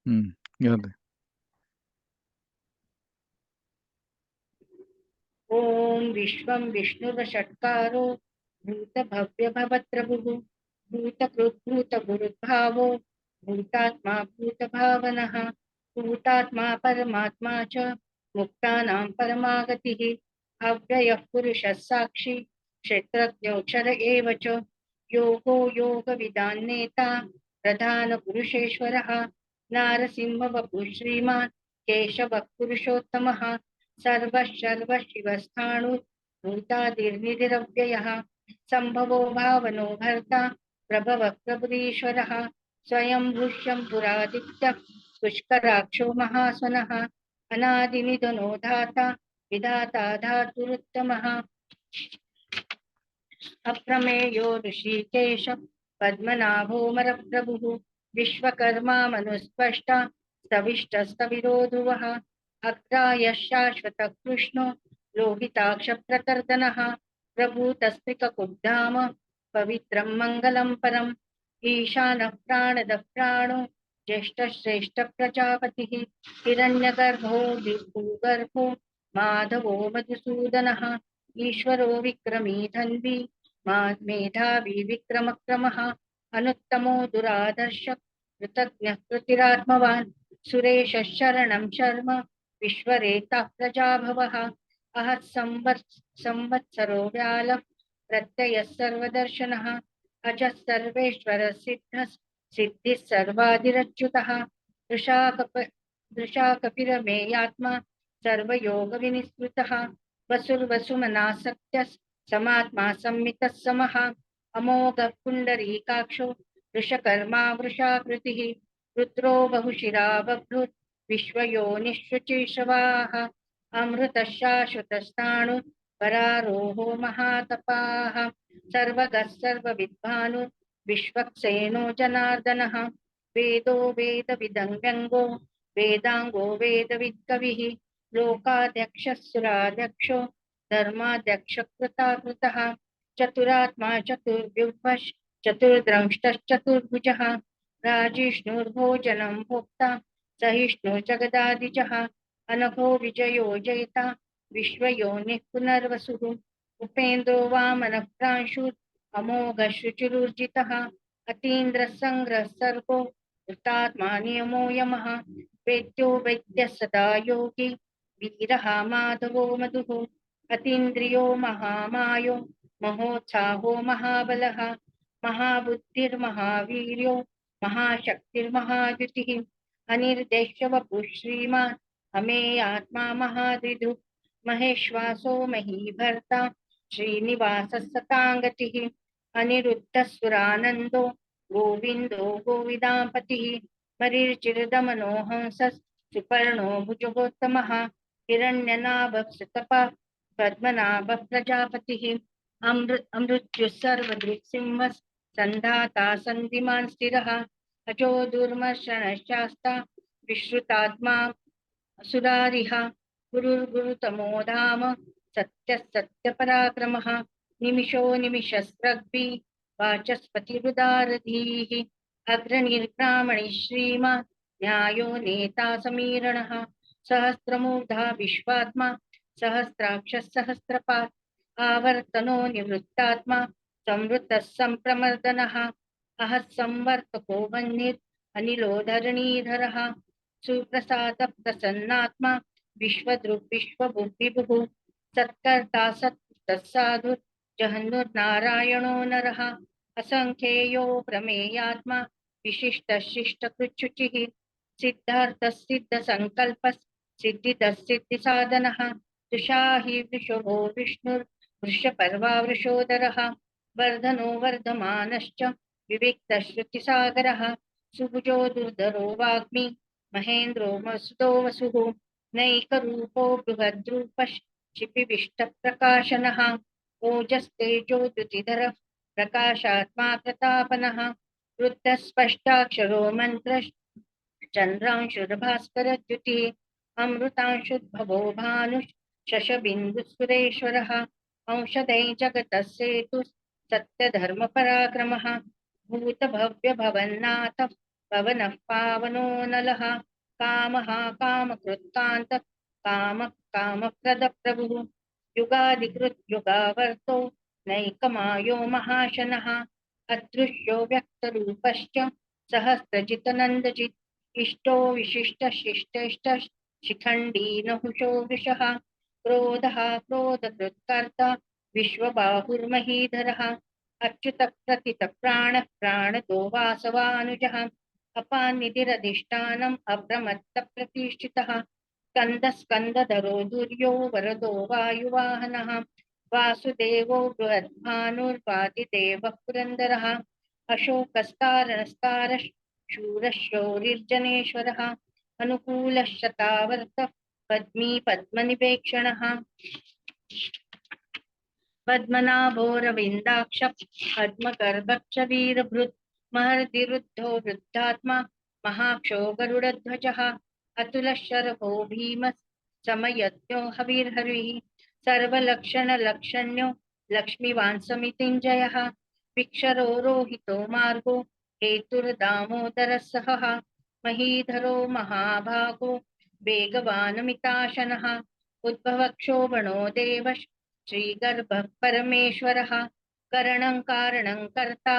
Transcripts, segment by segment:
याद है। ओम विश्वं विष्णुरषट्कारो भूतभव्यभवत्रभुः भूतकृद्भूतगुरुद्भावो भूतात्मा भूतभावनः भूतात्मा परमात्मा च मुक्तानां परमागतिः अव्ययः पुरुषः साक्षी क्षेत्रज्ञोऽक्षर एव च योगो योगविदान्नेता प्रधानपुरुषेश्वरः नारसिंहवपुः श्रीमान् केशवः पुरुषोत्तमः सर्वशिवस्थाणु भूतादिर्निरव्ययः संभवो भावनो भर्ता प्रभवः प्रभुरीश्वरः स्वयं भूष्यं पुरादित्यः पुष्कराक्षो महासनः अनादिनिधनो धाता विधाता धातुरुत्तमः अप्रमेयो ऋषिकेश पद्मनाभोमरप्रभुः विश्वकर्मा मनुस्पष्टा स्तविष्टस्तविरो ध्रुवः अग्रायः शाश्वतः कृष्णो लोहिताक्षप्रतर्दनः प्रभूतस्त्रिककुब्धाम पवित्रं मङ्गलं परम् ईशानः प्राणदः प्राणो ज्येष्ठश्रेष्ठ प्रजापतिः हिरण्यगर्भो भूगर्भो माधवो मधुसूदनः ईश्वरो विक्रमी धन्वी मेधावी विक्रमक्रमः अनुत्तमो दुरादर्श कृतज्ञः कृतिरात्मवान् सुरेशः शरणं शर्म विश्वरेता प्रजाभवः अहः संवत्सरो व्यालः प्रत्ययः सर्वदर्शनः अजः सर्वेश्वरः सिद्धः सिद्धिः सर्वादिरच्युतः दृशा कपिरमेयात्मा सर्वयोगविनिस्मृतः वसुर्वसुमनासक्तः समात्मा सम्मितः समः अमोघः पुण्डरीकाक्षो वृषकर्मा वृषाकृतिः रुद्रो बहुशिरा बभ्रुत् विश्वयोनिष्वचिषवाः अमृतः शाश्वतस्थाणु परारोहो महातपाः सर्वगः सर्वविद्भानु विश्वक्सेनो जनार्दनः वेदो वेदविदं व्यङ्गो वेदाङ्गो वेदविद्कविः लोकाध्यक्षः सुराध्यक्षो धर्माध्यक्षकृताकृतः चतुरात्मा चतुर्व्युभः चतुर्द्रंष्टश्चतुर्भुजः राजिष्णुर्भोजनं भोक्ता सहिष्णु जगदादिजः अनघो विजयो जयिता विश्वयोनिः पुनर्वसुः उपेन्द्रो वामनः प्रांशुः अमोघः शुचिरुर्जितः अतीन्द्रः सङ्ग्रः सर्गो वृतात्मा नियमो यमः वेद्यो वैद्यः सदा योगी वीरः माधवो मधुः अतीन्द्रियो महामायो महोत्साहो महाबलः महाबुद्धिर्महावीर्यो महाशक्तिर्महाद्युतिः अनिर्देश्य वपुः श्रीमान् अमेयात्मा महाद्विदुः महेश्वासो महीभर्ता श्रीनिवासः सताङ्गतिः अनिरुद्धः गोविन्दो गोविदापतिः मरीचिर्दमनो हंसः सुपर्णो भुजगोत्तमः हिरण्यनाभः सुतपः पद्मनाभः प्रजापतिः अमृत्युः सर्वदृक्सिंहः सन्धाता सन्धिमान् स्थिरः अजो दुर्मर्शनः शास्ता विश्रुतात्मा सुरारिः गुरुर्गुरुतमो धाम सत्यः सत्यपराक्रमः निमिषो निमिषस्रग्भि वाचस्पतिरुदारधीः अग्रनिर्ब्राह्मणि श्रीमान् न्यायो नेता समीरणः सहस्रमूर्धा विश्वात्मा सहस्राक्षः सहस्रपात् आवर्तनो निवृत्तात्मा संवृतः सम्प्रमर्दनः अहः संवर्तको वह्निर् अनिलो धरणीधरः सुप्रसाद प्रसन्नात्मा विश्वभुः सत्कर्ता सत्तत्साधु जहन्नुर्नारायणो नरः असंख्येयो प्रमेयात्मा विशिष्ट शिष्टकृच्छुचिः सिद्धार्थः सिद्धसङ्कल्पः सिद्धिदः सिद्धिसाधनः तुषाहि वृषभो विष्णुर्वृषपर्वा वृषोदरः वर्धनो वर्धमानश्च विविक्तः श्रुतिसागरः सुभुजो दुर्धरो वाग्मी महेन्द्रो मसुतो वसुः नैकरूपो बृहद्रूपश्चिपिविष्टप्रकाशनः ओजस्तेजो द्युतिधरः प्रकाशात्मा प्रतापनः वृद्धः स्पष्टाक्षरो मन्त्रश्चन्द्रांशुर्भास्करद्युतिः अमृतांशुद्भवो भानुः शशबिन्दुसुरेश्वरः औषधै जगतः सेतुः सत्यधर्मपराक्रमः भूतभव्यभवन्नाथः पवनः पावनो नलः कामः कामकृत्कान्त कामः कामप्रदप्रभुः युगादिकृत् युगावर्तो नैकमायो महाशनः अदृश्यो व्यक्तरूपश्च सहस्रजितनन्दजित् इष्टो विशिष्टशिष्टेष्ट शिखण्डी नहुषो वृषः क्रोधः क्रोधकृत्कर्ता विश्वबाहुर्महीधरः अच्युतप्रथितप्राणः प्राणदो वासवानुजः अपानिधिरधिष्ठानम् अप्रमत्तप्रतिष्ठितः स्कन्दस्कन्दधरो दुर्यो वरदो वायुवाहनः वासुदेवो बृहद्भानुर्वादिदेवः पुरन्दरः अशोकस्तारणस्तारः शूरः शौरिर्जनेश्वरः अनुकूलः शतावर्तः पद्मी पद्मनिवेक्षणः पद्मनाभोरविन्दाक्ष पद्मगर्भक्ष वीरभृत् महर्दिरुद्धो वृद्धात्मा महाक्षो गरुडध्वजः अतुलः शरभो भीमः समयज्ञो हविर्हरिः सर्वलक्षणलक्षण्यो लक्ष्मीवान् समितिञ्जयः विक्षरो रोहितो मार्गो हेतुर्दामोदरः सहः महीधरो महाभागो वेगवानमिताशनः उद्भवक्षोभणो देवः श्रीगर्भः परमेश्वरः करणं कारणं कर्ता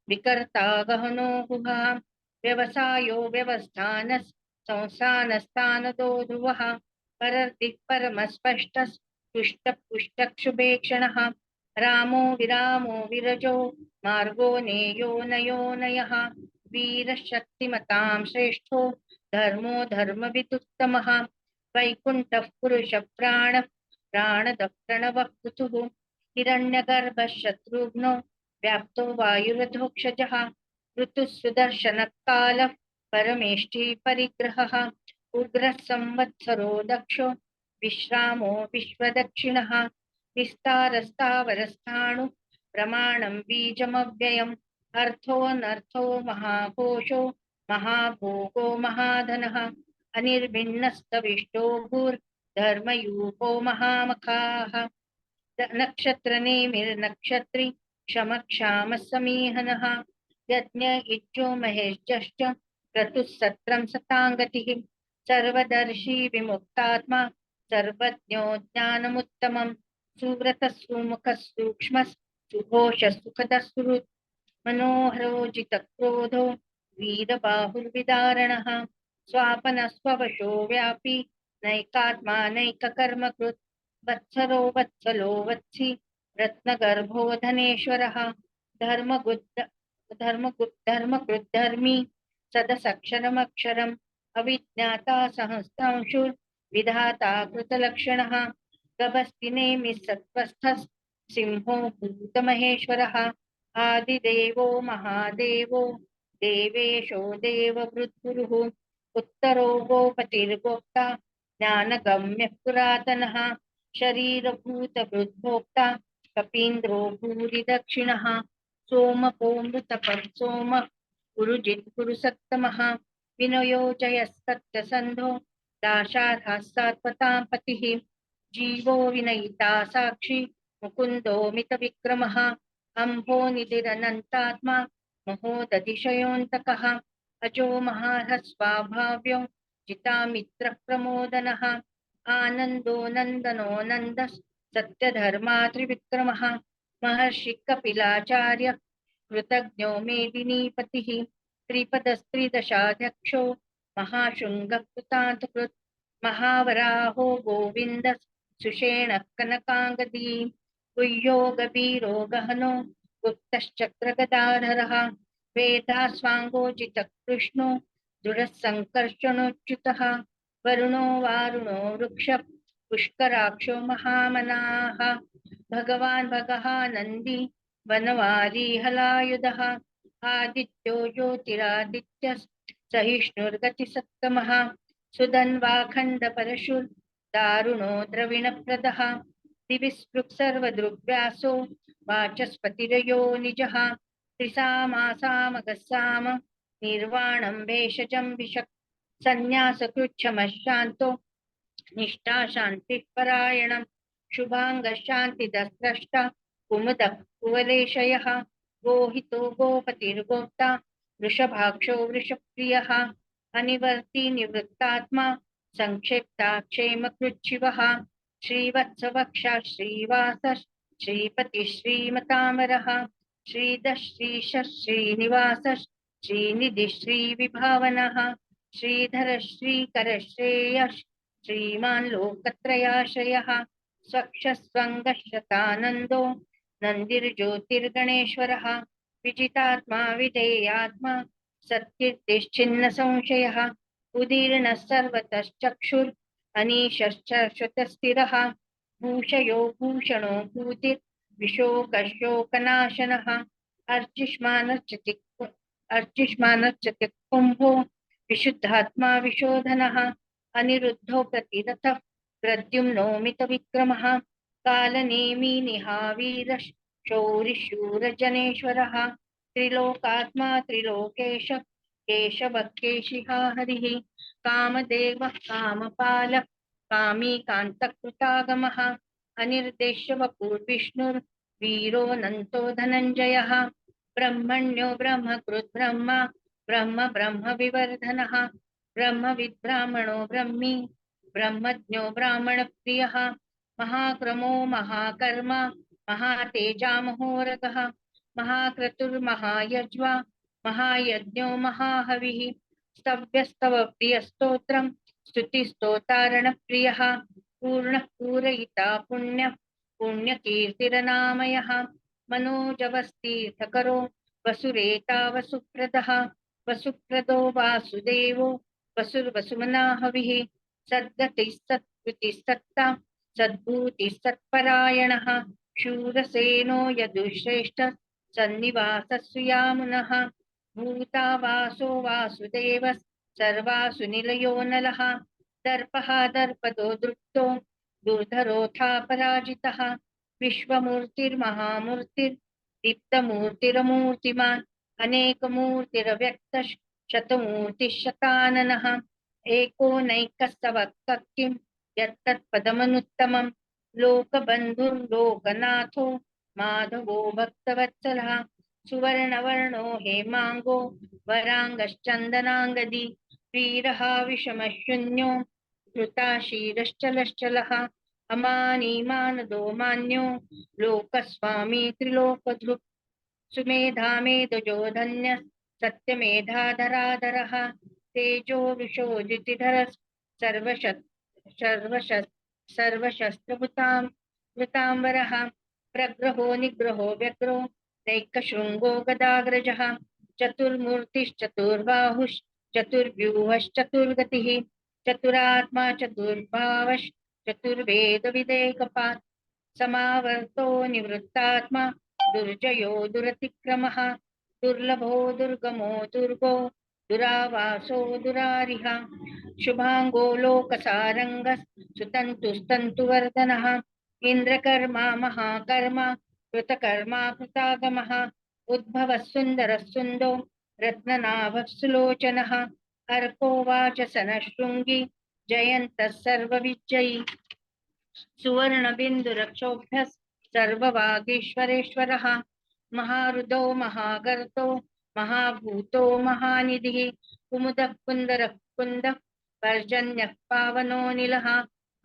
विकर्ता गहनो गुहः व्यवसायो व्यवस्थानः संस्थानस्थानदो ध्रुवः परर्दिक् परमस्पष्टः पुष्टपुष्टक्षुभेक्षणः रामो विरामो विरजो मार्गो नेयो नयो नयः वीरशक्तिमतां श्रेष्ठो धर्मो धर्मविदुत्तमः वैकुण्ठः पुरुषप्राणः प्राणदः प्रणवः पृथुः हिरण्यगर्भः शत्रुघ्नो व्याप्तो वायुरधोक्षजः ऋतुः सुदर्शनः कालः परमेष्ठी परिग्रहः उग्रः संवत्सरो दक्षो विश्रामो विश्वदक्षिणः विस्तारस्तावरस्थाणु प्रमाणं बीजमव्ययम् अर्थोऽनर्थो महाकोशो महाभोगो महाधनः अनिर्भिन्नस्तविष्टो धर्मयूपो महामखाः नक्षत्रनेमिर्नक्षत्री क्षमक्षामः समीहनः यज्ञ इज्जो महेश्चश्च क्रतुः सत्रं सताङ्गतिः सर्वदर्शी विमुक्तात्मा सर्वज्ञो ज्ञानमुत्तमम् सुव्रतः सुमुखः सूक्ष्मः सुघोषः सुखदः सुहृत् मनोहरो जितक्रोधो वीरबाहुर्विदारणः स्वापनः स्ववशो व्यापी नैकात्मा नैककर्मकृत् वत्सरो वत्सलो वत्सि रत्नगर्भो धनेश्वरः धर्मकृद्धर्मी सदसक्षरमक्षरम् अविज्ञाता सहस्रांशुर्विधाता कृतलक्षणः गभस्तिनेमिः सत्त्वस्थः सिंहो भूतमहेश्वरः आदिदेवो महादेवो देवेशो देववृद्गुरुः उत्तरो गोपतिर्गोप्ता ज्ञानगम्यः पुरातनः शरीरभूतभृद्भोक्ता कपीन्द्रो भूरि दक्षिणः सोमपोमृतपः सोमः गुरुजित् गुरुसत्तमः विनयो जयस्तत्सन्धो दाशार्हः सात्वतां पतिः जीवो विनयिता साक्षी मुकुन्दो मितविक्रमः अम्भो निधिरनन्तात्मा महोदधिशयोऽन्तकः अजो महारस्वाभाव्यो जितामित्रः प्रमोदनः आनन्दो नन्दनो नन्दः सत्यधर्मा त्रिविक्रमः महर्षि कपिलाचार्य कृतज्ञो मेदिनीपतिः त्रिपदस्त्रिदशाध्यक्षो महाशृङ्गः कृतान्तकृत् महावराहो गोविन्दः सुषेणः कनकाङ्गदी गुह्यो गभीरो गहनो गुप्तश्चक्रगदाधरः वेदास्वाङ्गोजितकृष्णो दृढः सङ्कर्षणोच्युतः वरुणो वारुणो वृक्षः पुष्कराक्षो महामनाः भगवान् भगः नन्दी वनवारी हलायुधः आदित्यो ज्योतिरादित्यः सहिष्णुर्गतिसत्तमः सुधन्वाखण्डपरशुर्दारुणो द्रविणप्रदः दिविस्पृक् सर्वदृग्व्यासो वाचस्पतिरयो निजः त्रिसामासामगस्साम निर्वाणं भेषजं विशक् सन्न्यासकृच्छमः निष्ठा शान्तिः परायणं शुभाङ्गः शान्तिदस्रष्टा कुमुदः कुवलेशयः गोहितो गोपतिर्गोप्ता वृषभाक्षो वृषप्रियः अनिवर्ती निवृत्तात्मा संक्षिप्ताक्षेमकृच्छिवः श्रीवत्सवक्षा श्रीवास श्रीपति श्रीमतामरः श्रीधः श्रीश श्रीनिवास श्रीनिधि श्रीविभावनः श्रीधर श्रीकर श्रेयः श्रीमान् लोकत्रयाश्रयः स्वक्षस्वङ्गशतानन्दो नन्दिर्ज्योतिर्गणेश्वरः विजितात्मा विधेयात्मा सत्कीर्तिश्चिन्न संशयः उदीर्णः सर्वतश्चक्षुर् अनीशश्च भूषयो भूषणो भूतिर्विशोकशोकनाशनः अर्चिष्मानश्च कुम्भो विशुद्धात्मा विशोधनः अनिरुद्धो प्रतिरथः प्रद्युम्नो मितविक्रमः कालनेमी निहावीरः शौरिशूरजनेश्वरः त्रिलोकात्मा त्रिलोकेश केशवः केशिहा हरिः कामदेवः कामपालः कामी कान्तकृतागमः अनिर्देश्य वपुर्विष्णुर्वीरोऽनन्तो धनञ्जयः ब्रह्मण्यो ब्रह्मकृत् ब्रह्मा ब्रह्म ब्रह्म विवर्धनः ब्रह्मविद् ब्राह्मणो ब्रह्मी ब्रह्मज्ञो ब्राह्मणप्रियः महाक्रमो महाकर्मा महातेजा महोरगः महाक्रतुर्महायज्वा महायज्ञो महाहविः स्तव्यस्तव प्रियस्तोत्रम् स्तुतिस्तोतारणप्रियः पूर्णः पूरयिता पुण्यः पुण्यकीर्तिरनामयः मनोजवस्तीर्थकरो वसुरेता वसुप्रदः वसुप्रदो वासुदेवो वसुर्वसुमना हविः सद्गतिः सत्कृतिः सत्ता सद्भूतिः सत्परायणः शूरसेनो यदुश्रेष्ठः सन्निवासस्यामुनः भूतावासो वासुदेवः सर्वासु निलयो नलः दर्पः दर्पदो दृप्तो दुर्धरोऽथापराजितः विश्वमूर्तिर्महामूर्तिर्दीप्तमूर्तिरमूर्तिमान् अनेकमूर्तिरव्यक्तः शतमूर्तिः शताननः एकोनैकस्तवः किं यत्तत्पदमनुत्तमं लोकबन्धुर्लोकनाथो माधवो भक्तवत्सलः सुवर्णवर्णो हेमाङ्गो वराङ्गश्चन्दनाङ्गदी वीरः विषमशून्यो धृताशीरश्चलश्चलः अमानीमानदो मान्यो लोकस्वामी त्रिलोकधृक् सुमेधा मेधजो धन्यः सत्यमेधाधराधरः तेजो विशोजितिधरः सर्वशस्त्रभृतां वृताम्बरः प्रग्रहो निग्रहो व्यग्रो नैकशृङ्गो गदाग्रजः चतुर्मूर्तिश्चतुर्बाहुश्चतुर्व्यूहश्चतुर्गतिः चतुरात्मा चतुर्वेदविदेकपात् समावर्तो निवृत्तात्मा दुर्जयो दुरतिक्रमः दुर्लभो दुर्गमो दुर्गो दुरावासो दुरारिः शुभांगो लोकसारंगः सुतन्तुस्तन्तुवर्धनः इन्द्रकर्मा महाकर्मा कृतकर्मा कृतागमः उद्भवः सुन्दरः सुन्दो रत्ननाभः सुलोचनः अर्को वाचसनशृङ्गी जयन्तः सर्वविजयी सुवर्णबिन्दुरक्षोभ्यः सर्ववागीश्वरेश्वरः महारुदो महागर्तो महाभूतो महानिधिः कुमुदः कुन्दरः कुन्दः पर्जन्यः पावनोऽनिलः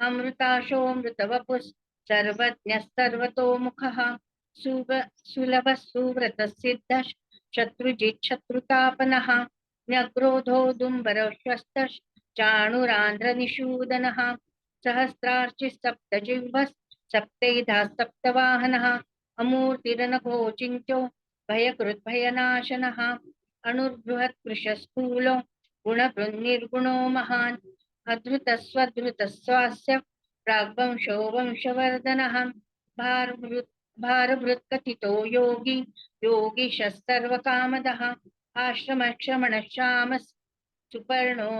अमृताशोऽमृतवपुः सर्वज्ञः सर्वतोमुखः सुलभः सुव्रतः सिद्धः शत्रुजित् शत्रुतापनः न्यग्रोधो दुम्बरश्वस्तः चाणुरान्ध्रनिषूदनः सहस्रार्चिः सप्तजिह्वः सप्तैधा सप्तवाहनः अमूर्तिरनघो चिन्त्यो भयकृद्भयनाशनः अणुर्बृहत्कृशस्थूलो गुणभृन्निर्गुणो महान् अधृतस्वधृतस्वास्य प्राग्वंशो वंशवर्धनः भारभृत्कथितो योगी योगीशः सर्वकामदः आश्रमक्षमणश्यामः सुपर्णो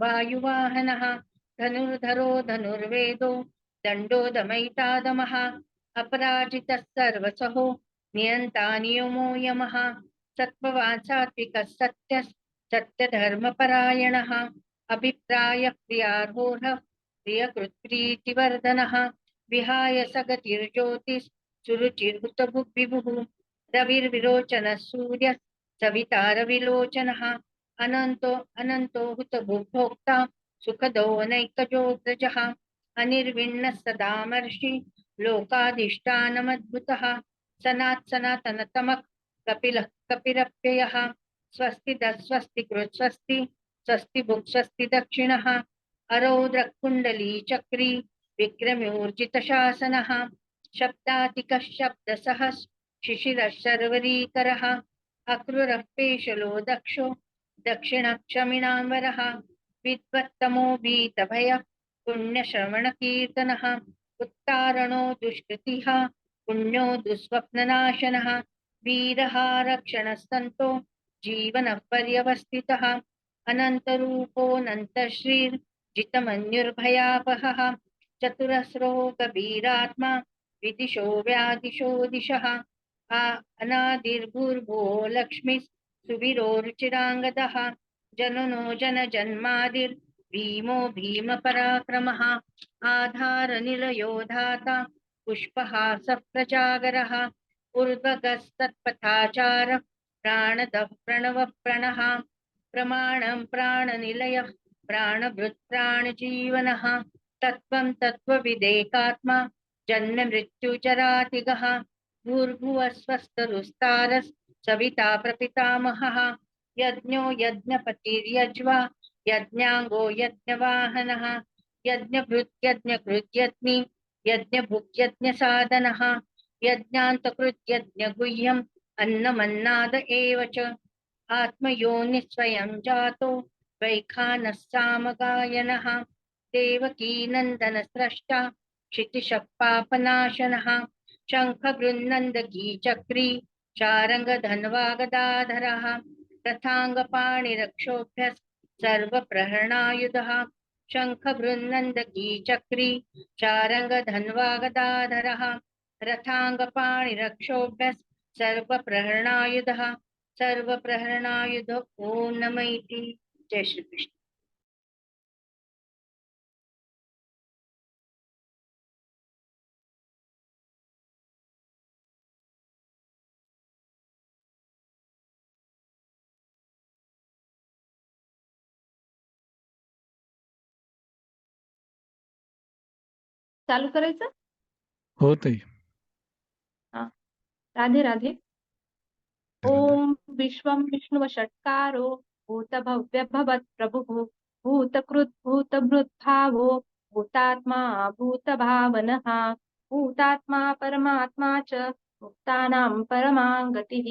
वायुवाहनः धनुर्धरो धनुर्वेदो दण्डो दमयितादमः अपराजितः सर्वसहो नियन्ता नियमो यमः सत्त्ववान् सात्विकः सत्यः सत्यधर्मपरायणः अभिप्रायः प्रियार्होरः प्रियकृत्प्रीतिवर्धनः विहाय सगतिर्ज्योतिः सुरुचिर्हुतभुग्विभुः रविर्विरोचनः सूर्यः सवितार विलोचनः अनंतो अनंतो हुतभुग्भोक्ता सुखदो नैकजोग्रजः अनिर्विण्णः सदामर्षि लोकाधिष्ठानमद्भुतः सनातनतमः कपिलः कपिरप्ययः स्वस्ति स्वस्ति कृत् स्वस्ति स्वस्ति भुक् स्वस्ति दक्षिणः अरौद्रः कुण्डली चक्री विक्रम्योर्जितशासनः शब्दातिकः शब्दसहः शिशिरः शर्वरीकरः अक्रूरः पेशलो दक्षो दक्षिणक्षमिणाम्बरः विद्वत्तमो भीतभयः पुण्यश्रवणकीर्तनः उत्तारणो दुष्कृतिः पुण्यो दुःस्वप्ननाशनः वीरः रक्षणस्तन्तो जीवनः पर्यवस्थितः अनन्तरूपोऽनन्तश्रीर्जितमन्युर्भयापहः चतुरस्रो कबीरात्मा विदिशो व्यादिशो दिशः अनादिर्भूर्भुवो लक्ष्मीः सुवीरोरुचिराङ्गदः जननो जनजन्मादिर्भीमो भीमपराक्रमः आधारनिलयो धाता पुष्पहासः प्रजागरः ऊर्ध्वगस्तत्पथाचारः प्राणदः प्रणवप्रणः प्रमाणं प्राणनिलयः प्राणभृत् प्राणजीवनः तत्त्वं तत्त्वविदेकात्मा जन्म मृत्युचरातिगः भूर्भुवः स्वस्तरुस्तारः सविता प्रपितामहः यज्ञो यज्ञपतिर्यज्वा यज्ञाङ्गो यज्ञवाहनः यज्ञभृत् यज्ञकृत् यज्ञि यज्ञभुक् यज्ञसाधनः यज्ञान्तकृत् यज्ञगुह्यम् अन्नमन्नाद एव च आत्मयोनिः स्वयं जातो वैखानः सामगायनः देवकीनन्दनस्रष्टा क्षितिशः पापनाशनः शङ्खबृन्नन्दकी चक्री शारङ्गधन्वागदाधरः रथाङ्गपाणिरक्षोभ्यः सर्वप्रहरणायुधः शङ्खबृन्नन्दकी चक्री शारङ्गधन्वागदाधरः रथाङ्गपाणिरक्षोभ्यः सर्वप्रहरणायुधः सर्वप्रहरणायुध ओम नमः इति। जय श्री कृष्ण। चालू करायचं? हो ताई. राधे राधे. राधे. ओम विश्वं विष्णुवषट्कारो भूतभव्य भवत् प्रभुः भूतकृत् भूतभृद्भावो भूतात्मा भूतभावनः भूतात्मा परमात्मा च मुक्तानां परमां गतिः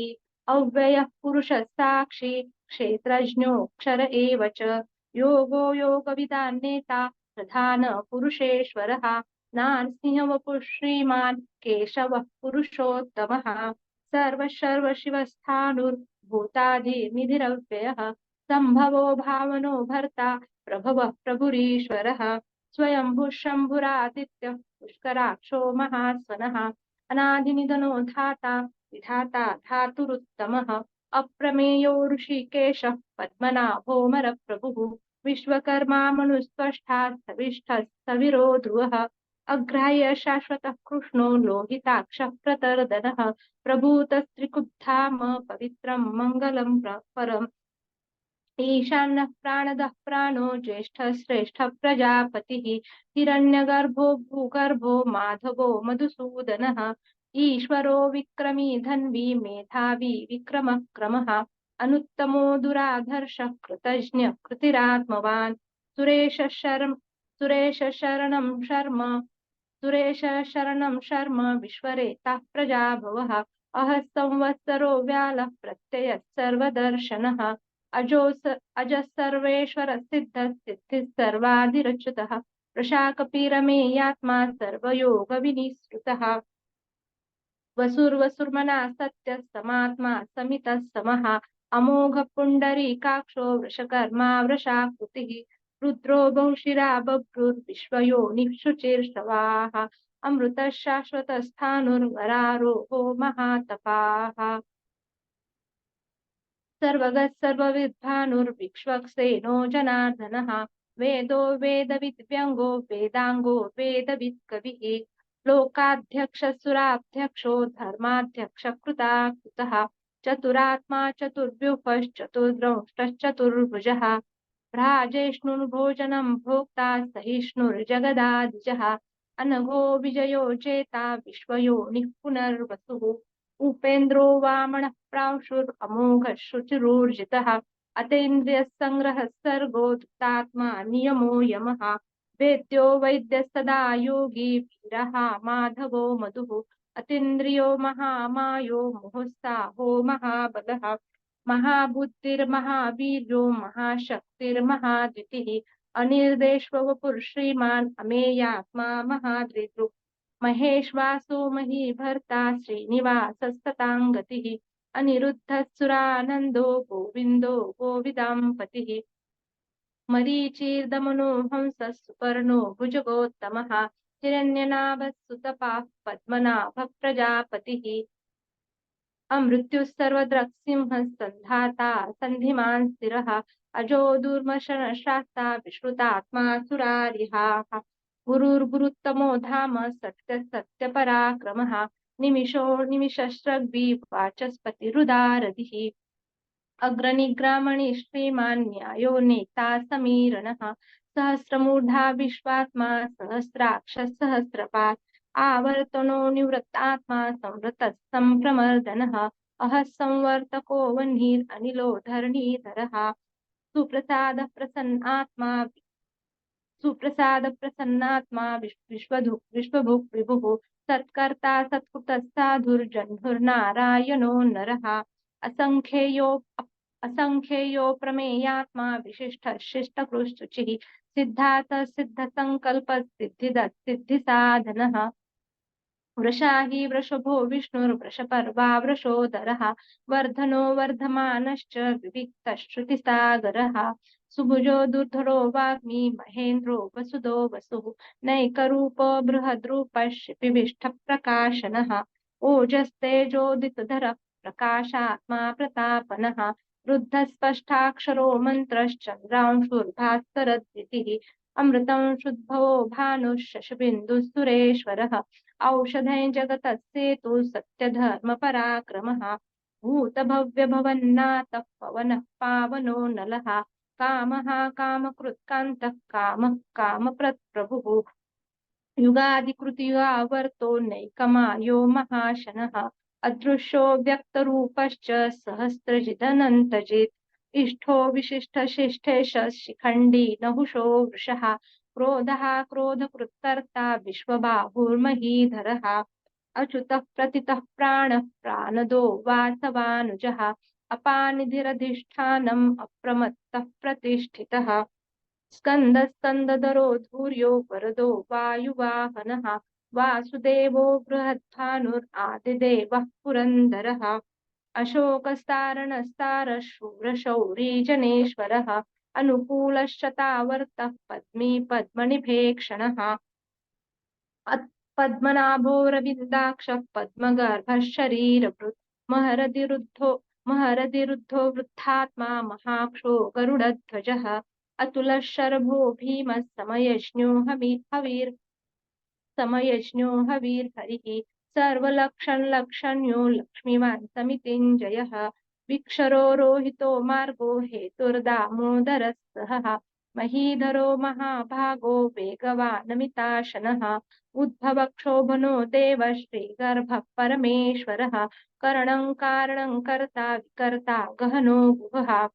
अव्ययः पुरुषः साक्षी क्षेत्रज्ञोऽक्षर एव च योगो योगविदान्नेता प्रधान पुरुषेश्वरः नारसिंहवपुः श्रीमान् केशवः पुरुषोत्तमः सर्वशिवस्थाणुर्भूतादिनिधिरव्ययः सम्भवो भावनो भर्ता प्रभवः प्रभुरीश्वरः स्वयंभुः शम्भुरादित्यः पुष्कराक्षो महास्वनः अनादिनिधनो धाता विधाता धातुरुत्तमः अप्रमेयो ऋषिकेशः पद्मनाभोमरप्रभुः विश्वकर्मा मनुस्त्वष्टा स्थविष्ठः स्थविरो ध्रुवः अग्राह्य शाश्वतः कृष्णो लोहिताक्षः प्रतर्दनः प्रभूतस्त्रिकुब्धाम पवित्रं मङ्गलं परम् ईशानः प्राणदः प्राणो ज्येष्ठः श्रेष्ठः प्रजापतिः हिरण्यगर्भो भूगर्भो माधवो मधुसूदनः ईश्वरो विक्रमी धन्वी मेधावी विक्रमः क्रमः अनुत्तमो दुराधर्षः कृतज्ञ कृतिरात्मवान् सुरेश शरणं शर्म विश्वरेताः प्रजाभवः अहः संवत्सरो व्यालः प्रत्ययः सर्वदर्शनः अजः सर्वेश्वर सिद्धः सिद्धिः सर्वाधिरच्युतः प्रशाकपिरमेयात्मा सर्वयोगविनिःसृतः वसुर्वसुर्मना सत्यः समात्मा समितः समः अमोघ पुण्डरीकाक्षो वृषकर्मा वृषाकृतिः रुद्रो बहुशिरा बभ्रुर्विश्वयोनिः शुचिर्षवाः अमृतः शाश्वतस्थाणुर्वरारोहो महातपाः सर्वगः सर्वविद्भानुर्विक्ष्वक्सेनो जनार्दनः वेदो वेदविद्व्यङ्गो वेदाङ्गो वेदवित्कविः लोकाध्यक्षः सुराध्यक्षो धर्माध्यक्षः कृताकृतः चतुरात्मा चतुर्व्यूहश्चतुर्द्रष्टश्चतुर्भुजः भ्राजेष्णुर्भोजनं भोक्ता सहिष्णुर्जगदादिजः अनघो विजयो चेता विश्वयोनिः पुनर्वसुः उपेन्द्रो वामनः प्रांशुरमोघः शुचिरूर्जितः अतीन्द्रियसङ्ग्रहः सर्गो धृतात्मा नियमो यमः वेद्यो वैद्यः सदा योगी वीरः माधवो मधुः अतीन्द्रियो महामायो मुहुस्साहो महाबलः महाबुद्धिर्महावीर्यो महाशक्तिर्महाद्युतिः अनिर्देशवपुः श्रीमान् अमेयात्मा महादृदृक् महेश्वासो महीभर्ता श्रीनिवासस्ततां गतिः अनिरुद्धः गोविन्दो गोविदाम्पतिः मरीचिर्दमनो हंसः सुपर्णो भुजगोत्तमः हिरण्यनाभः सुतपाः पद्मनाभः प्रजापतिः अमृत्युः सर्वद्रक्सिंहः सन्धाता सन्धिमान् स्थिरः अजो दुर्मशनशास्ता विश्रुतात्मा सुरारिहाः गुरुर्गुरुत्तमो धाम सत्य सत्यपराक्रमः निमिषो निमिषश्रग्वी वाचस्पतिरुदारधिः अग्रनिग्रामणि श्रीमान् न्यायो नेता समीरणः सहस्रमूढा विश्वात्मा सहस्राक्षः सहस्रपात् आवर्तनो निवृत्तात्मा संवृतः सम्प्रमर्दनः अहः संवर्तको वह्निरनिलो धरणीधरः सुप्रसाद प्रसन्नात्मा विश्वभुक् विभुः सत्कर्ता सत्कृतः साधुर्जह्नुर्नारायणो नरः असंख्येयो प्रमेयात्मा विशिष्ट शिष्टकृशुचिः सिद्धार्थ सिद्धसंकल्प सिद्धिसाधनः वृषाही वृषभो विष्णुर्वृषपर्वा वृषोदरः वर्धनो वर्धमानश्च विविक्तश्रुतिसागरः सुभुजो दुर्धरो वाग्मी महेन्द्रो वसुदो वसुः नैकरूपो बृहद्रूपश्चिपिविष्टप्रकाशनः ओजस्तेजोदितधरः प्रकाशात्मा प्रतापनः रुद्धस्पष्टाक्षरो मन्त्रश्चन्द्रांशुर्भास्करद्युतिः अमृतं शुद्भवो भानुः शशबिन्दुः सुरेश्वरः औषधै जगतस्सेतु सत्यधर्मपराक्रमः भूतभव्यभवन्नाथः पवनः पावनो नलः कामः कामकृत्कान्तः कामः कामप्रप्रभुः युगादिकृतियुगावर्तो नैकमायो महाशनः अदृश्यो व्यक्तरूपश्च सहस्रजिदनन्तजित् इष्टो विशिष्टशिष्टेश शिखण्डी नहुषो वृषः क्रोधः क्रोधकृत्कर्ता विश्वबाहुर्महीधरः अच्युतः प्रतितः प्राणः प्राणदो वासवानुजः अपानिधिरधिष्ठानम् अप्रमत्तः प्रतिष्ठितः स्कन्दस्कन्दधरो धूर्यो वरदो वायुवाहनः वासुदेवो बृहद्भानुरादिदेवः पुरन्दरः अशोकस्तारणस्तारशूरशौरी जनेश्वरः अनुकूलश्चतावर्तः पद्मी पद्मनिभेक्षणः पद्मनाभोरविन्दाक्षः पद्मगर्भः शरीरभृत् महरदिरुद्धो वृद्धात्मा महाक्षो गरुडध्वजः अतुलः शरभो भीमः समयज्ञो हवीर्हरिः सर्वलक्षणलक्षण्यो लक्ष्मीवान् समितिञ्जयः विक्षरो रोहितो मार्गो हेतुर्दामोदरः सहः महीधरो महाभागो वेगवानमिताशनः उद्भवक्षोभनो देवः श्रीगर्भः परमेश्वरः करणं कारणं कर्ता विकर्ता गहनो गुहः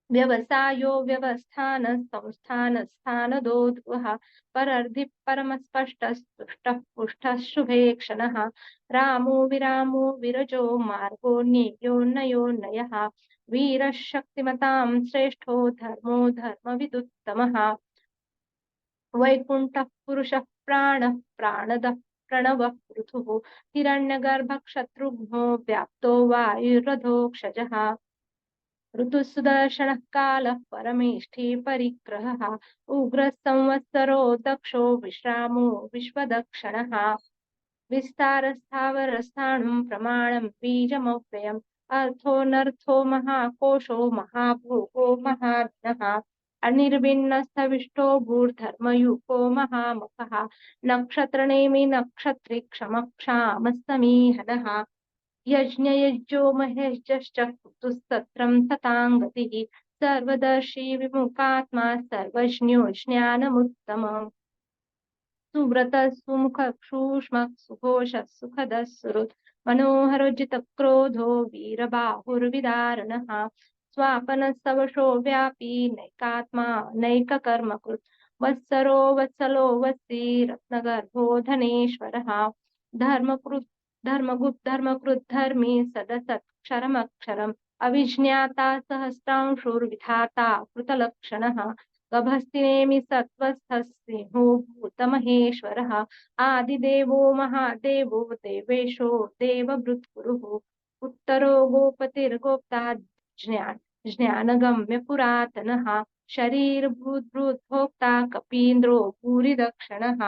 व्यवसायो व्यवस्थानः संस्थानस्थानदो ध्रुवः परर्धिः परमस्पष्टः तुष्टः पुष्टः शुभेक्षणः रामो विरामो विरजो मार्गो न्ययो नयः वीरः शक्तिमतां श्रेष्ठो धर्मो धर्मविदुत्तमः वैकुण्ठः पुरुषः प्राणः प्राणदः प्रणवः पृथुः हिरण्यगर्भः शत्रुघ्नो व्याप्तो वायुरधोक्षजः ऋतुसुदर्शनः कालः परमेष्ठी परिग्रहः उग्रः संवत्सरो दक्षो विश्रामो विश्वदक्षिणः विस्तारस्थावरस्थाणुं प्रमाणं बीजमव्ययम् अर्थोऽनर्थो महाकोशो महाभोगो महाधनः अनिर्विण्णस्थविष्टो भूर्धर्मयुको महामखः नक्षत्रनेमि नक्षत्रि क्षमक्षामः समीहनः यज्ञयज्ञो महेश्च क्रतुस्तत्रं ततां गतिः सर्वदर्शी विमुखात्मा सर्वज्ञो ज्ञानमुत्तमम् सुव्रतः सुमुखः सूक्ष्मः सुघोषः सुखदः सुहृत् मनोहरोजितक्रोधो वीरबाहुर्विदारणः स्वापनस्तवशो व्यापी नैकात्मा नैककर्मकृत् वत्सरो वत्सलो वत्सी रत्नगर्भो धनेश्वरः धर्मकृत् धर्मकृत् धर्मी सदसत्क्षरमक्षरम् अविज्ञाता सहस्रांशुर्विधाता कृतलक्षणः गभस्तिनेमि सत्त्वस्थसिंहो भूतमहेश्वरः आदिदेवो महादेवो देवेशो देवभृत्कुरुः उत्तरो गोपतिर्गोप्ता ज्ञानगम्य पुरातनः शरीरभूद्भूद्भोक्ता कपीन्द्रो भूरिदक्षिणः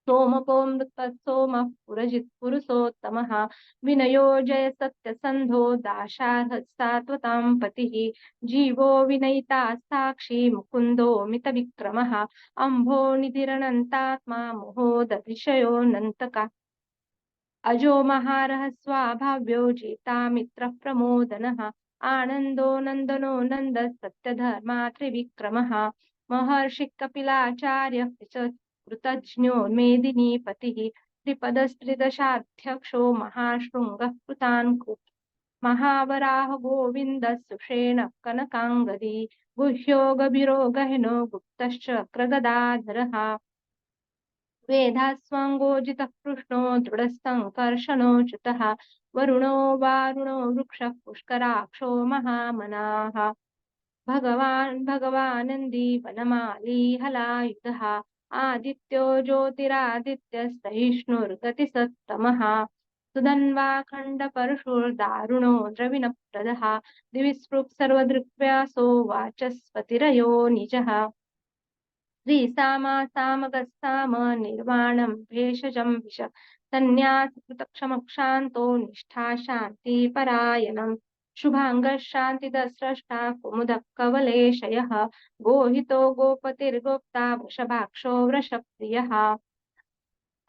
सोमको मृतसोमः पुरजित् पुरुषोत्तमः विनयो जय सत्यसन्धो दाशार्हः सात्वतां पतिः जीवो विनयिता साक्षी मुकुन्दो मितविक्रमः अम्भो निधिरनन्तात्मा मोहोदतिशयोऽनन्तका अजो महारः स्वाभाव्यो जिता मित्रः प्रमोदनः आनन्दो नन्दनो नन्द सत्यधर्मा त्रिविक्रमः महर्षि कपिलाचार्य कृतज्ञो मेदिनीपतिः त्रिपदस्त्रिदशाध्यक्षो महाशृङ्गः कृतान्कुत् महावराह गोविन्दः सुषेण कनकाङ्गदी गुह्यो गभीरो गहनो गुप्तश्च क्रगदाधरः वेदास्वाङ्गोजितः कृष्णो दृढसङ्कर्षणोच्युतः वरुणो वारुणो वृक्षः पुष्कराक्षो महामनाः भगवानन्दी वनमाली हलायुधः आदित्यो ज्योतिरादित्यस्तहिष्णुर्गतिसत्तमः सुधन्वाखण्डपरशुर्दारुणो द्रविणप्रदः दिविस्पृक् सर्वदृक्व्यासो वाचस्पतिरयो निजः श्रीसाम निर्वाणं भेषजं विष सन्न्यासकृतक्षमक्षान्तो निष्ठा शान्तिपरायणम् शुभाङ्गः शान्तिदस्रष्टा कुमुदः कवलेशयः गोहितो गोपतिर्गोप्ता वृषभाक्षो वृषप्रियः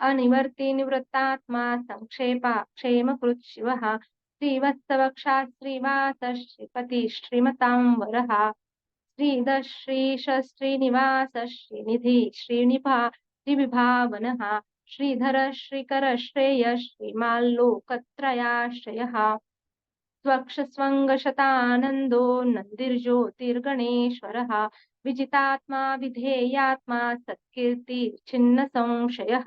अनिवर्ति निवृत्तात्मा संक्षेपा क्षेमकृत् शिवः श्रीवत्सवक्षा श्रीवासः श्रीपति श्रीमतां वरः श्रीधश्रीश श्रीनिवास श्रीनिधि श्रीविभावनः श्रीधर श्रीकर श्रेय श्रीमाल्लोकत्रयाश्रयः स्वक्षस्वङ्गशतानन्दो नन्दिर्ज्योतिर्गणेश्वरः विजितात्मा विधेयात्मा सत्कीर्ति संशयः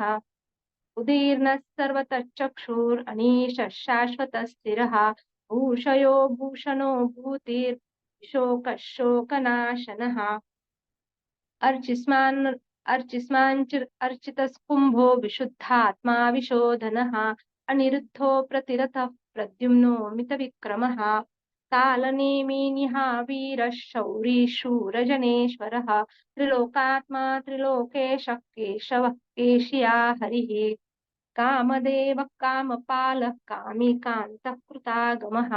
उदीर्णः सर्वतश्चक्षुरनीशः शाश्वतस्थिरः भूषयो भूषणो भूतिर्शोकशोकनाशनः अर्चिस्मान्चिर्र्चितस्कुम्भो विशुद्धात्मा विशोधनः अनिरुद्धो प्रतिरथः प्रद्युम्नो मितविक्रमः कालनेमिनिहा वीरः शौरी शूरजनेश्वरः त्रिलोकात्मा त्रिलोकेशः केशवः केशिया हरिः कामदेवः कामपालः कामी कान्तः कृतागमः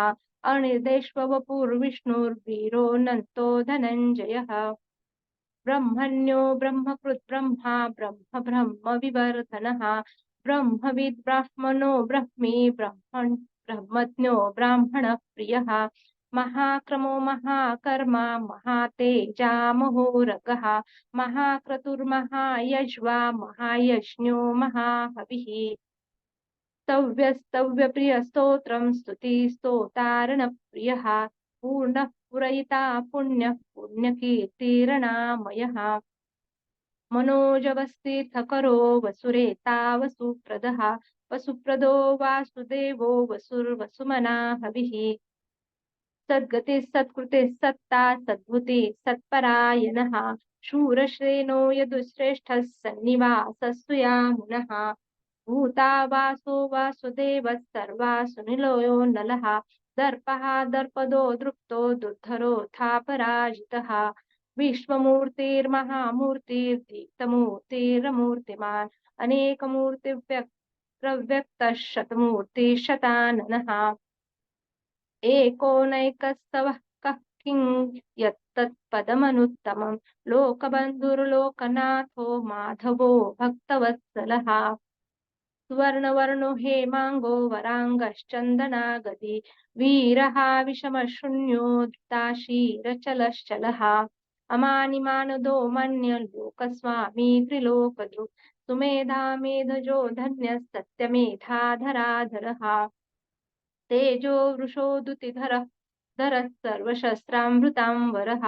अनिर्देश्ववपुर्विष्णुर्वीरोऽनन्तो धनञ्जयः ब्रह्मण्यो ब्रह्मकृत् ब्रह्मा ब्रह्म विवर्धनः ब्रह्मविद् ब्राह्मणो ब्रह्मी ब्रह्मज्ञो ब्राह्मणः प्रियः महाक्रमो महाकर्मा महातेजा महोरगः महाक्रतुर्महायज्वा महायज्ञो महाहविः स्तव्यप्रियस्तोत्रं स्तुतिस्तोतारणप्रियः पूर्णः पुरयिता पुण्यः पुण्यकीर्तिरणामयः मनोजवस्तीर्थकरो वसुरेता वसुप्रदः वसुप्रदो वासुदेवो वसुर्वसुमना हविः सद्गतिः सत्कृतिः सत्ता सद्भुतिः सत्परायणः शूरश्रेणो यदुश्रेष्ठः सन्निवासः सुयामुनः भूता वासो वासुदेवः सर्वासु निलयो नलः दर्पः दर्पदो दृप्तो दुर्धरोऽथापराजितः विश्वमूर्तिर्महामूर्तिर्दीप्तमूर्तिरमूर्तिमान् अनेकमूर्तिप्रव्यक्तः शतमूर्तिशताननः एकोनैकस्तवः कः किं यत्तत्पदमनुत्तमं लोकबन्धुर्लोकनाथो माधवो भक्तवत्सलः सुवर्णवर्णो हेमांगो वरांगश्चन्दनागति वीरः विषमशून्यो धृताशीरचलश्चलः अमानिमानदो मन्य लोकस्वामी त्रिलोकदृक् सुमेधा मेधजो धन्यः सत्यमेधाधराधरः तेजो वृषोदुतिधरः धरः सर्वशस्त्रामृतां वरः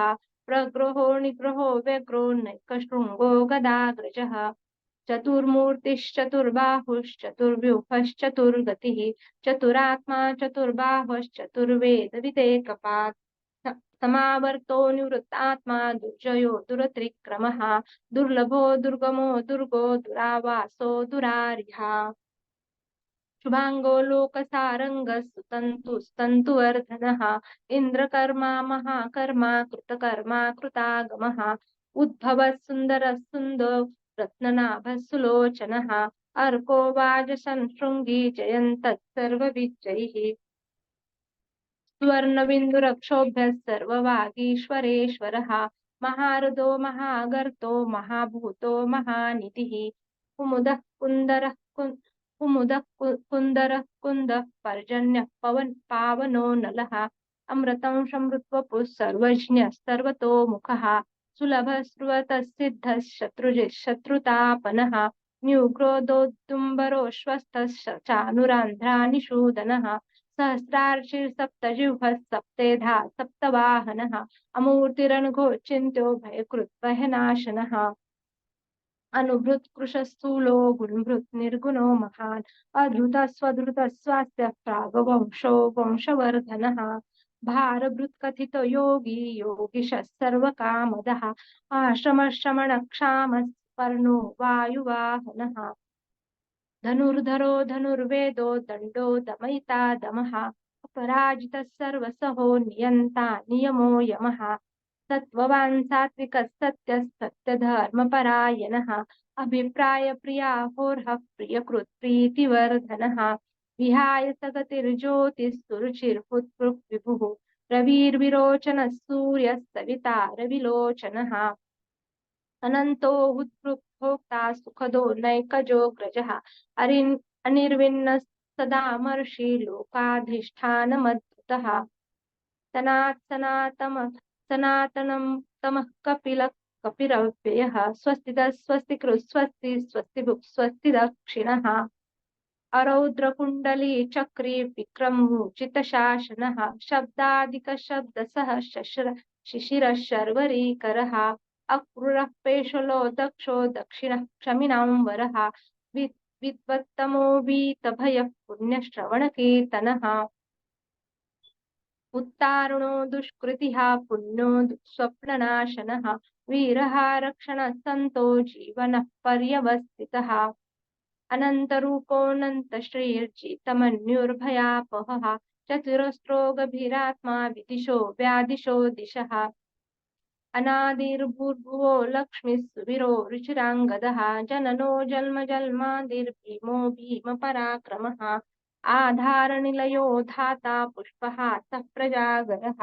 प्रग्रहो निग्रहो व्यग्रो नैकशृङ्गो गदाग्रजः चतुर्मूर्तिश्चतुर्बाहुश्चतुर्व्यूहश्चतुर्गतिः चतुरात्मा चतुर्बाहुश्चतुर्वेदविदेकपात् समावर्तो निवृत्तात्मा दुर्जयो दुरत्रिक्रमः दुर्लभो दुर्गमो दुर्गो दुरावासो दुरारिहा शुभांगो लोकसारंगः सुतन्तुस्तन्तुवर्धनः इन्द्रकर्मा महाकर्मा कृतकर्मा कृतागमः उद्भवः सुन्दरः सुन्दो रत्ननाभः सुलोचनः अर्को वाजसंशृङ्गी जयन्तः सर्वविजयैः स्वर्णबिन्दुरक्षोभ्यः सर्ववागीश्वरेश्वरः महारथो महागर्तो महाभूतो महानिधिः कुमुदः कुन्दरः कुमुदः कुन्दरः कुन्दः पर्जन्यः पावनो नलः अमृतं समृत्वपुः सर्वज्ञः सर्वतोमुखः सुलभः स्रुवतः सिद्धः शत्रुतापनः न्युग्रोदोद्दुम्बरो श्वस्थः चानुरान्ध्रानिषूदनः सहस्रार्चिर्सप्तजिह्वः सप्तेधा सप्तवाहनः अमूर्तिरनुघोचिन्त्यो भयकृद्भयनाशनः अनुभृत् कृशस्थूलो गुणभृत् निर्गुणो महान् अधृतः स्वधृतः स्वास्थ्यः प्रागवंशो वंशवर्धनः भारभृत् कथितो योगी योगिशः सर्वकामदः आश्रमश्रमणक्षामः पर्णो वायुवाहनः धनुर्धरो धनुर्वेदो दण्डो दमयिता दमः अपराजितः सर्वसहो नियन्ता नियमो यमः सत्त्ववान् सात्विकः सत्यः सत्यधर्मपरायणः अभिप्राय प्रियाहोर्हः प्रियकृत् प्रीतिवर्धनः विहाय सगतिर्ज्योतिः सुरुचिर्हुत्पृक् विभुः रविर्विरोचनः सूर्यः सविता रविलोचनः अनन्तो उत्पृक्भोक्ता सुखदो नैकजो ग्रजः अनिर्विण्णः सदामर्षि लोकाधिष्ठानमद्भुतः सनातनं तमः कपिरव्ययः स्वस्तिदः स्वस्तिकृत् स्वस्ति स्वस्तिभुक् स्वस्ति दक्षिणः अरौद्रकुण्डली चक्री विक्रमूर्जितशासनः शब्दादिकशब्दसः शिशिरः शर्वरीकरः अक्रूरः पेशलो दक्षो दक्षिणः क्षमिणां वरः विद्वत्तमो वीतभयः पुण्यश्रवणकीर्तनः उत्तारुणो दुष्कृतिः पुण्यो स्वप्ननाशनः वीरः रक्षणः सन्तो जीवनः पर्यवस्थितः अनन्तरूपोऽनन्तश्रीर्जितमन्युर्भयापहः चतुरस्रो गभीरात्मा विदिशो व्यादिशो दिशः अनादिर्भूर्भुवो लक्ष्मीः सुवीरो रुचिराङ्गदः जननो जन्मजन्मादिर्भीमो भीमपराक्रमः आधारनिलयो धाता पुष्पहासः प्रजागरः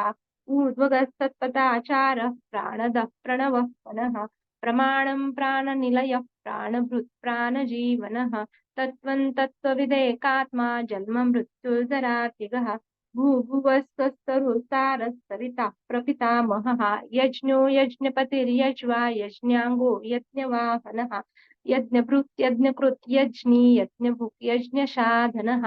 ऊर्ध्वगस्तत्पदाचारः प्राणदः प्रणवः पुनः प्रमाणं प्राणनिलयः प्राणभृत् प्राणजीवनः तत्त्वं तत्त्वविदेकात्मा जन्म मृत्युर्जरातिगः भूभुवस्वस्तरुसारः सविता प्रपितामहः यज्ञो यज्ञपतिर्यज्वा यज्ञाङ्गो यज्ञवाहनः यज्ञभृत् यज्ञकृत् यज्ञी यज्ञभुक् यज्ञसाधनः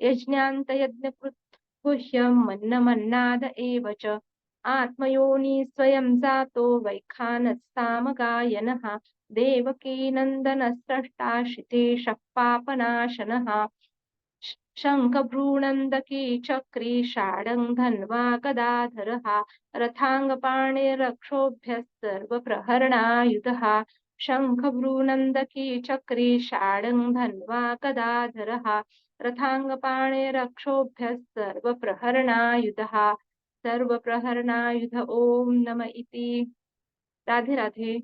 यज्ञान्त यज्ञकृत् गुह्यं मन्नमन्नाद एव च आत्मयोनि स्वयं जातो वैखानस्सामगायनः देवकीनन्दनस्रष्टा क्षितेशः पापनाशनः शङ्खभ्रूनन्दकी चक्री षाडङ्घन्वा गदाधरः रथाङ्गपाणिरक्षोभ्यः सर्वप्रहरणायुधः शङ्खभ्रूनन्दकी चक्री षाडङ्घन्वा गदाधरः रथाङ्गपाणिरक्षोभ्यः सर्वप्रहरणायुधः सर्वप्रहरणायुध ओम नम इति। राधे राधे।